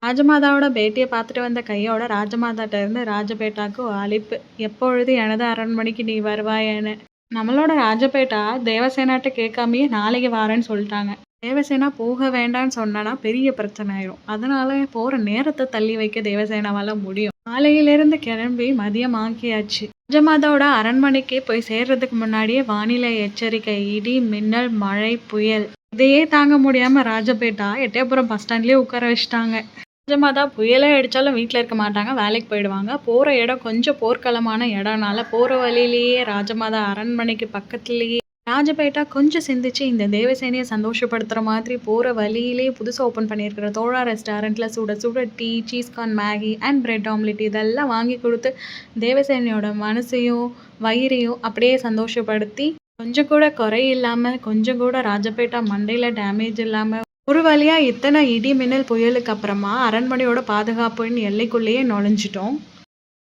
ராஜமாதாவோட பேட்டிய பார்த்துட்டு வந்த கையோட ராஜமாதாட்ட இருந்து ராஜபேட்டாக்கு அழைப்பு. எப்பொழுது எனது அரண்மனைக்கு நீ வருவாயேன்னு. நம்மளோட ராஜபேட்டா தேவசேனாட்ட கேட்காமயே நாளைக்கு வாரேன்னு சொல்லிட்டாங்க. தேவசேனா போக வேண்டான்னு சொன்னா பெரிய பிரச்சனை ஆயிரும். அதனால போற நேரத்தை தள்ளி வைக்க தேவசேனாவால முடியும். காலையிலிருந்து கிளம்பி மதியம் ஆக்கியாச்சு. ராஜமாதாவோட அரண்மனைக்கு போய் சேர்றதுக்கு முன்னாடியே வானிலை எச்சரிக்கை, இடி, மின்னல், மழை, புயல். இதையே தாங்க முடியாம ராஜபேட்டா எட்டயபுரம் பஸ் ஸ்டாண்ட்லயே உட்கார வச்சுட்டாங்க. ராஜமாதா புயலே அடிச்சாலும் வீட்டில் இருக்க மாட்டாங்க, வேலைக்கு போயிடுவாங்க. போகிற இடம் கொஞ்சம் போர்க்களமான இடம்னால போகிற வழியிலேயே ராஜமாதா அரண்மனைக்கு பக்கத்துலேயே ராஜபேட்டா கொஞ்சம் சிந்திச்சு இந்த தேவசேனையை சந்தோஷப்படுத்துகிற மாதிரி போகிற வழியிலேயே புதுசாக ஓப்பன் பண்ணியிருக்கிற தோழா ரெஸ்டாரண்ட்டில் சுட சுட tea, cheese corn, Maggi and bread omelette இதெல்லாம் வாங்கி கொடுத்து தேவசேனையோட மனசையும் வயிறையும் அப்படியே சந்தோஷப்படுத்தி கொஞ்சம் கூட குறை இல்லாமல், கொஞ்சம் கூட ராஜபேட்டா மண்டையில் டேமேஜ் இல்லாமல் ஒரு வழியா இத்தனை இடி மின்னல் புயலுக்கு அப்புறமா அரண்மனையோட பாதுகாப்பின் எல்லைக்குள்ளேயே நுழைஞ்சிட்டோம்.